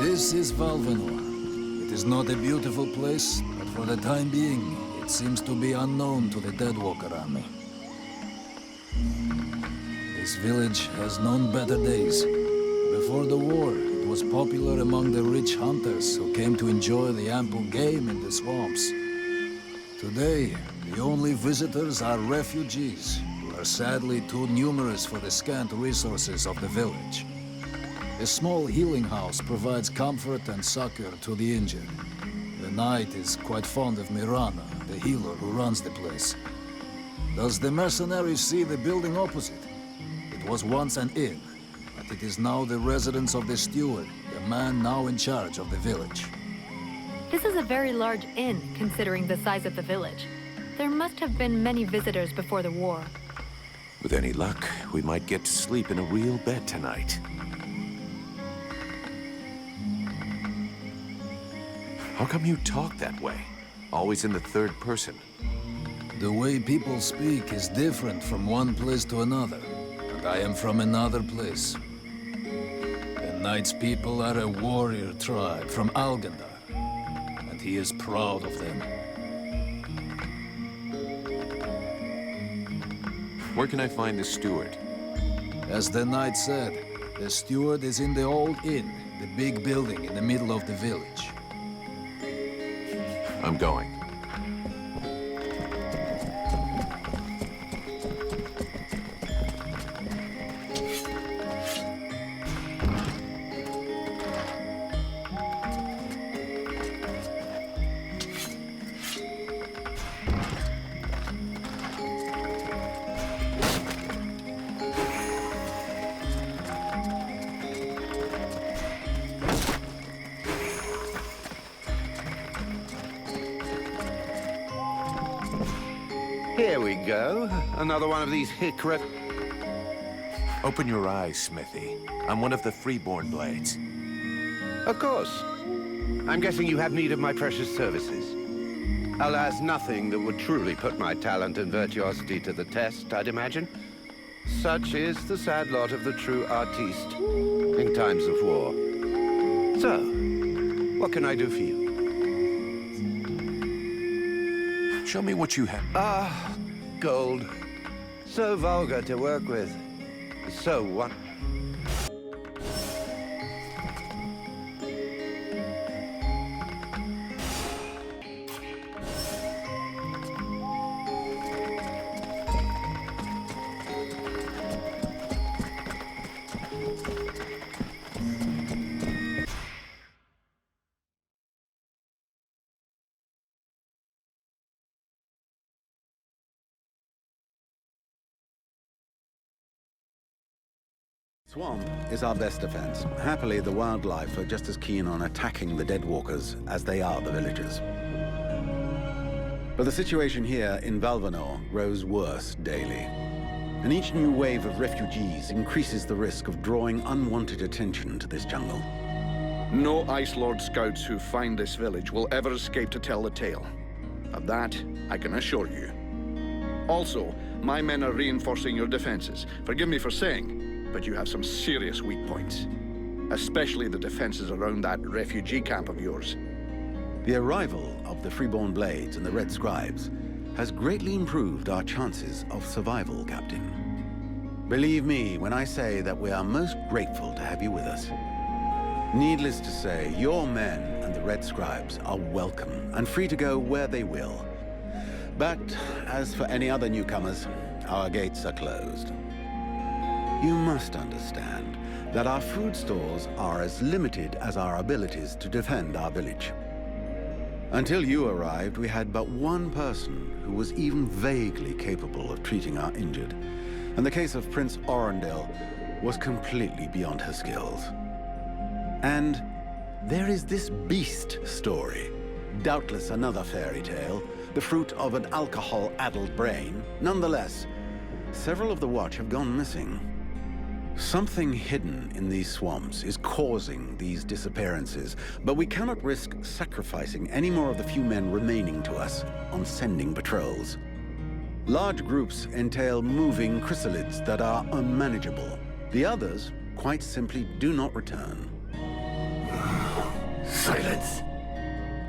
This is Valvenor. It is not a beautiful place, but for the time being, it seems to be unknown to the Deadwalker army. This village has known better days. Before the war, it was popular among the rich hunters who came to enjoy the ample game in the swamps. Today, the only visitors are refugees, who are sadly too numerous for the scant resources of the village. A small healing house provides comfort and succor to the injured. The knight is quite fond of Mirana, the healer who runs the place. Does the mercenary see the building opposite? It was once an inn, but it is now the residence of the steward, the man now in charge of the village. This is a very large inn, considering the size of the village. There must have been many visitors before the war. With any luck, we might get to sleep in a real bed tonight. How come you talk that way? Always in the third person. The way people speak is different from one place to another, and I am from another place. The knight's people are a warrior tribe from Algandar, and he is proud of them. Where can I find the steward? As the knight said, the steward is in the old inn, the big building in the middle of the village. I'm going. Here we go. Another one of these hick-rep... Open your eyes, Smithy. I'm one of the freeborn blades. Of course. I'm guessing you have need of my precious services. Alas, nothing that would truly put my talent and virtuosity to the test, I'd imagine. Such is the sad lot of the true artiste in times of war. So, what can I do for you? Show me what you have. Gold. So vulgar to work with. So what? Swamp is our best defense. Happily, the wildlife are just as keen on attacking the Deadwalkers as they are the villagers. But the situation here in Valvenor grows worse daily. And each new wave of refugees increases the risk of drawing unwanted attention to this jungle. No Ice Lord scouts who find this village will ever escape to tell the tale. Of that, I can assure you. Also, my men are reinforcing your defenses. Forgive me for saying, but you have some serious weak points. Especially the defenses around that refugee camp of yours. The arrival of the Freeborn Blades and the Red Scribes has greatly improved our chances of survival, Captain. Believe me when I say that we are most grateful to have you with us. Needless to say, your men and the Red Scribes are welcome and free to go where they will. But as for any other newcomers, our gates are closed. You must understand that our food stores are as limited as our abilities to defend our village. Until you arrived, we had but one person who was even vaguely capable of treating our injured, and the case of Prince Orendil was completely beyond her skills. And there is this beast story, doubtless another fairy tale, the fruit of an alcohol-addled brain. Nonetheless, several of the watch have gone missing. Something hidden in these swamps is causing these disappearances, but we cannot risk sacrificing any more of the few men remaining to us on sending patrols. Large groups entail moving chrysalids that are unmanageable. The others quite simply do not return. Silence.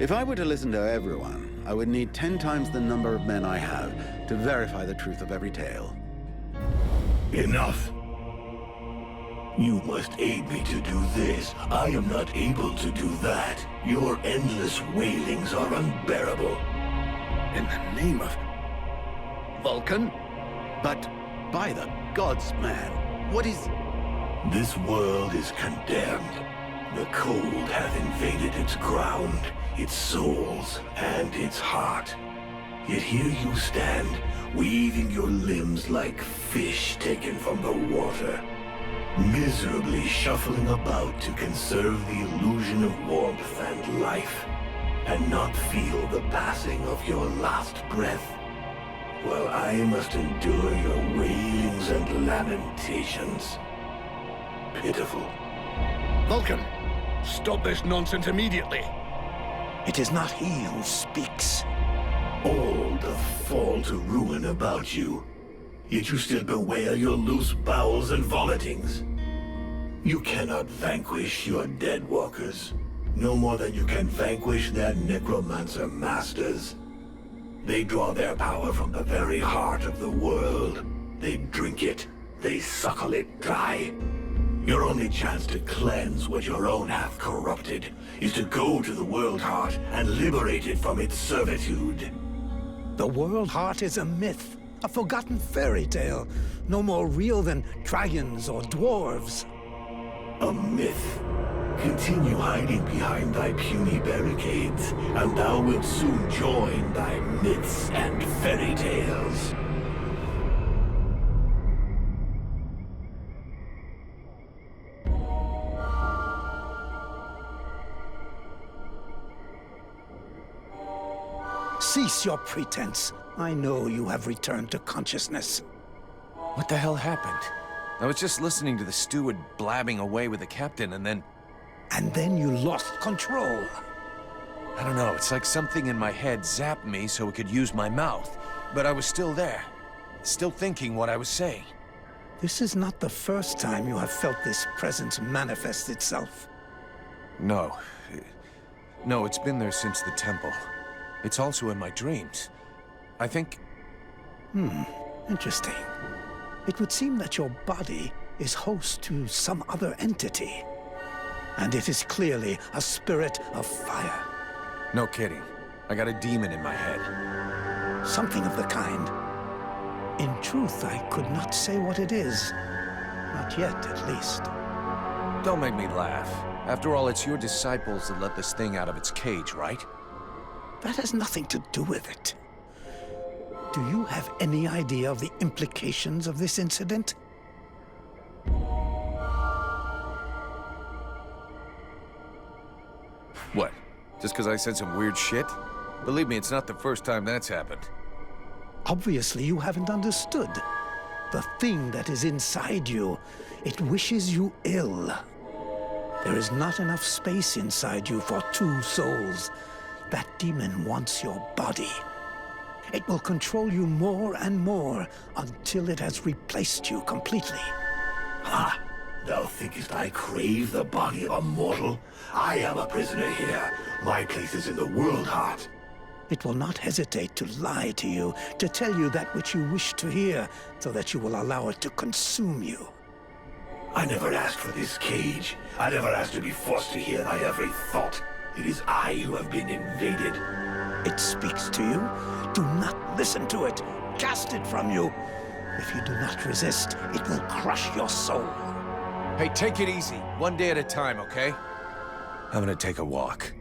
If I were to listen to everyone, I would need 10 times the number of men I have to verify the truth of every tale. Enough. You must aid me to do this. I am not able to do that. Your endless wailings are unbearable. In the name of... Vulcan? But by the gods, man, what is... This world is condemned. The cold hath invaded its ground, its souls, and its heart. Yet here you stand, weaving your limbs like fish taken from the water, miserably shuffling about to conserve the illusion of warmth and life, and not feel the passing of your last breath, while I must endure your wailings and lamentations. Pitiful. Vulcan, stop this nonsense immediately. It is not he who speaks. All doth fall to ruin about you, yet you still bewail your loose bowels and vomitings. You cannot vanquish your dead walkers, no more than you can vanquish their necromancer masters. They draw their power from the very heart of the world. They drink it, they suckle it dry. Your only chance to cleanse what your own hath corrupted is to go to the World Heart and liberate it from its servitude. The World Heart is a myth, a forgotten fairy tale, no more real than dragons or dwarves. A myth. Continue hiding behind thy puny barricades, and thou wilt soon join thy myths and fairy tales. Cease your pretense. I know you have returned to consciousness. What the hell happened? I was just listening to the steward blabbing away with the captain, and then... And then you lost control. I don't know, it's like something in my head zapped me so it could use my mouth. But I was still there, still thinking what I was saying. This is not the first time you have felt this presence manifest itself. No. No, it's been there since the temple. It's also in my dreams. I think... Interesting. It would seem that your body is host to some other entity. And it is clearly a spirit of fire. No kidding. I got a demon in my head. Something of the kind. In truth, I could not say what it is. Not yet, at least. Don't make me laugh. After all, it's your disciples that let this thing out of its cage, right? That has nothing to do with it. Do you have any idea of the implications of this incident? What? Just because I said some weird shit? Believe me, it's not the first time that's happened. Obviously, you haven't understood. The thing that is inside you, it wishes you ill. There is not enough space inside you for two souls. That demon wants your body. It will control you more and more until it has replaced you completely. Ha! Thou thinkest I crave the body of a mortal? I am a prisoner here. My place is in the World Heart. It will not hesitate to lie to you, to tell you that which you wish to hear, so that you will allow it to consume you. I never asked for this cage. I never asked to be forced to hear thy every thought. It is I who have been invaded. It speaks to you. Do not listen to it. Cast it from you. If you do not resist, it will crush your soul. Hey, take it easy. One day at a time, okay? I'm gonna take a walk.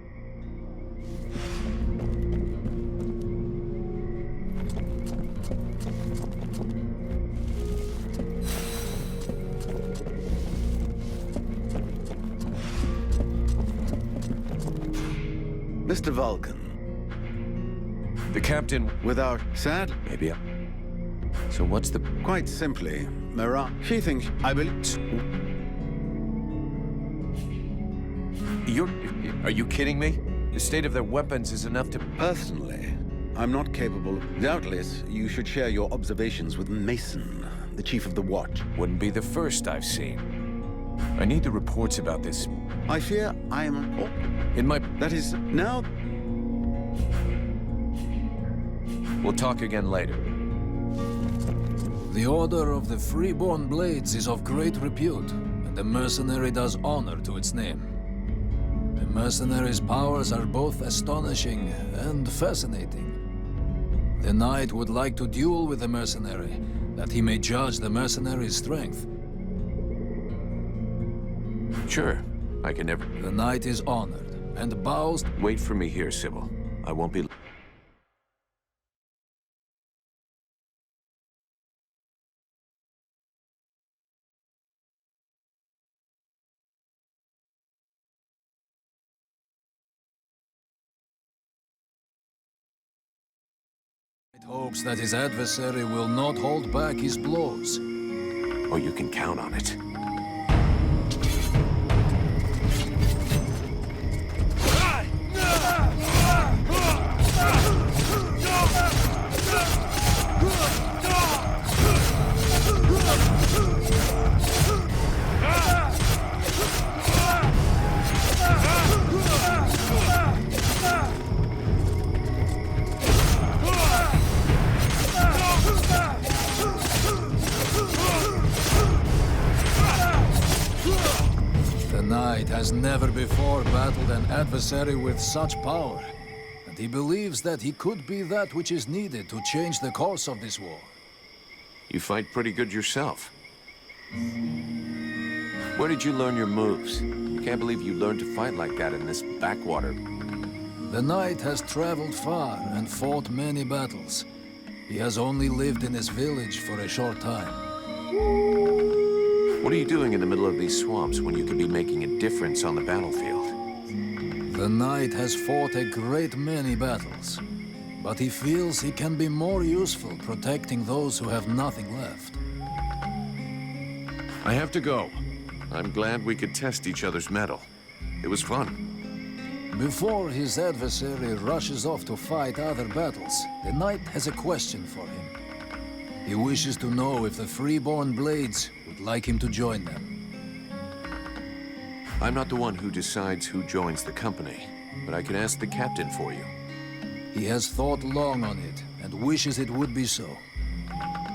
Mr. Vulcan. The captain... Without sad? Maybe So what's the... Quite simply, she thinks I believe... Are you kidding me? The state of their weapons is enough to... Personally, I'm not capable of... Doubtless, you should share your observations with Mason, the chief of the watch. Wouldn't be the first I've seen. I need the reports about this. I fear I am... Oh, In my... that is now... We'll talk again later. The Order of the Freeborn Blades is of great repute, and the mercenary does honor to its name. The mercenary's powers are both astonishing and fascinating. The knight would like to duel with the mercenary, that he may judge the mercenary's strength. Sure, I can never... The knight is honored, and bows... Wait for me here, Sybil. I won't be... It hopes that his adversary will not hold back his blows. Oh, you can count on it. The knight has never before battled an adversary with such power, and he believes that he could be that which is needed to change the course of this war. You fight pretty good yourself. Where did you learn your moves? Can't believe you learned to fight like that in this backwater. The knight has traveled far and fought many battles. He has only lived in his village for a short time. What are you doing in the middle of these swamps when you could be making a difference on the battlefield? The knight has fought a great many battles, but he feels he can be more useful protecting those who have nothing left. I have to go. I'm glad we could test each other's mettle. It was fun. Before his adversary rushes off to fight other battles, the knight has a question for him. He wishes to know if the Freeborn Blades would like him to join them. I'm not the one who decides who joins the company, but I can ask the captain for you. He has thought long on it, and wishes it would be so.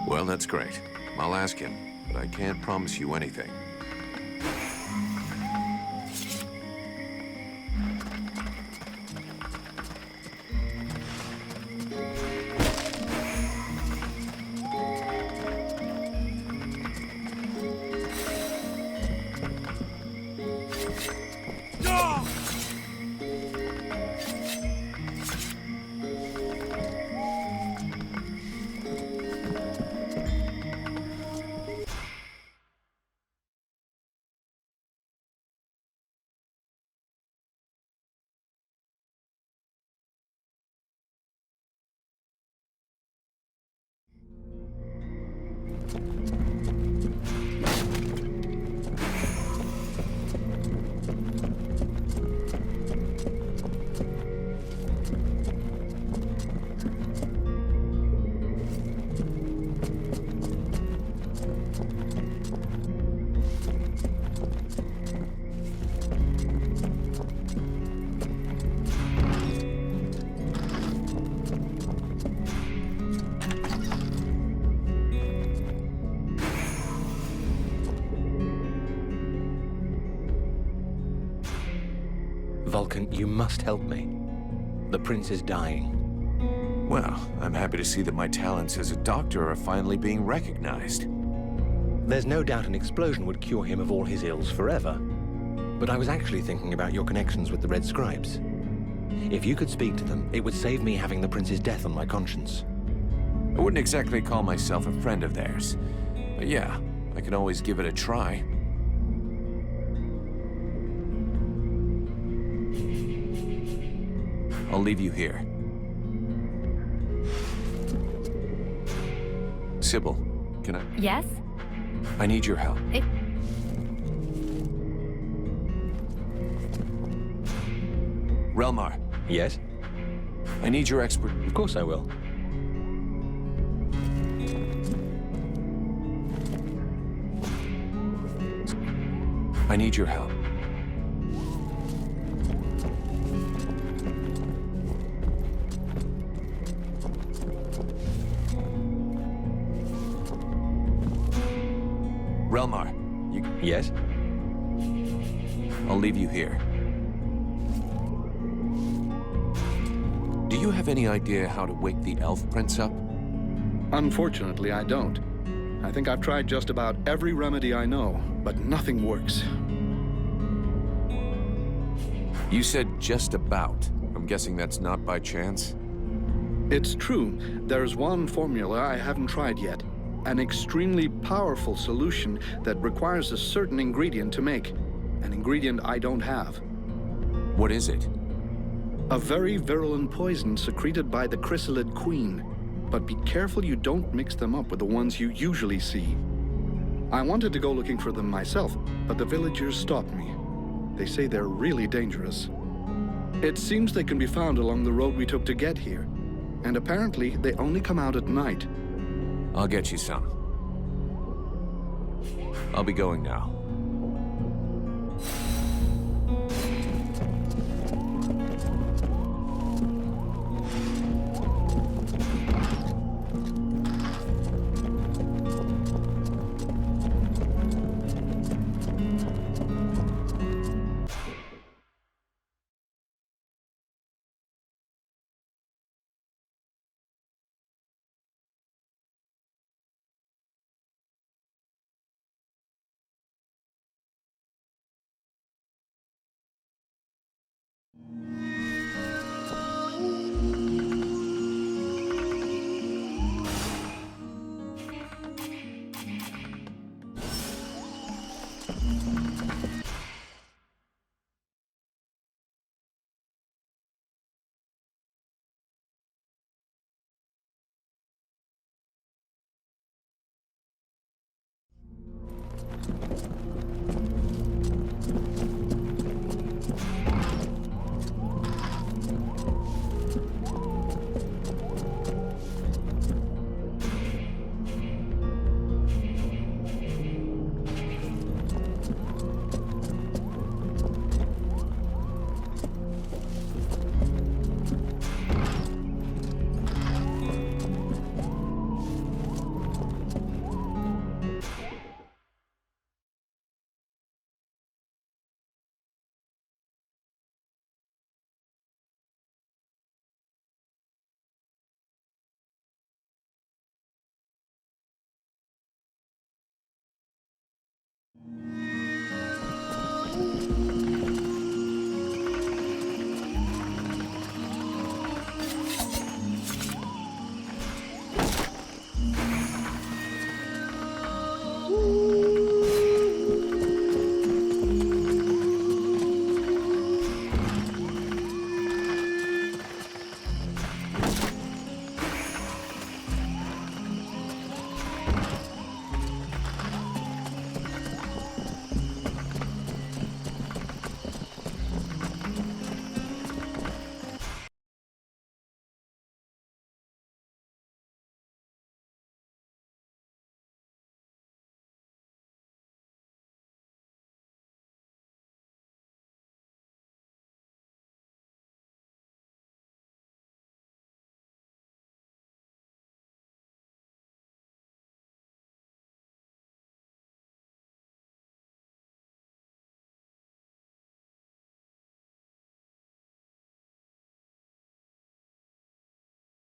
Well, that's great. I'll ask him, but I can't promise you anything. Vulcan, you must help me. The prince is dying. Well, I'm happy to see that my talents as a doctor are finally being recognized. There's no doubt an explosion would cure him of all his ills forever. But I was actually thinking about your connections with the Red Scribes. If you could speak to them, it would save me having the prince's death on my conscience. I wouldn't exactly call myself a friend of theirs. But yeah, I can always give it a try. I'll leave you here. Sybil, can I... Yes? I need your help. Relmar, Yes? I need your expert... Of course I will. I need your help. Relmar, you... Yes? I'll leave you here. Do you have any idea how to wake the Elf Prince up? Unfortunately, I don't. I think I've tried just about every remedy I know, but nothing works. You said just about. I'm guessing that's not by chance? It's true. There's one formula I haven't tried yet. An extremely powerful solution that requires a certain ingredient to make. An ingredient I don't have. What is it? A very virulent poison secreted by the chrysalid queen. But be careful you don't mix them up with the ones you usually see. I wanted to go looking for them myself, but the villagers stopped me. They say they're really dangerous. It seems they can be found along the road we took to get here. And apparently, they only come out at night. I'll get you some. I'll be going now.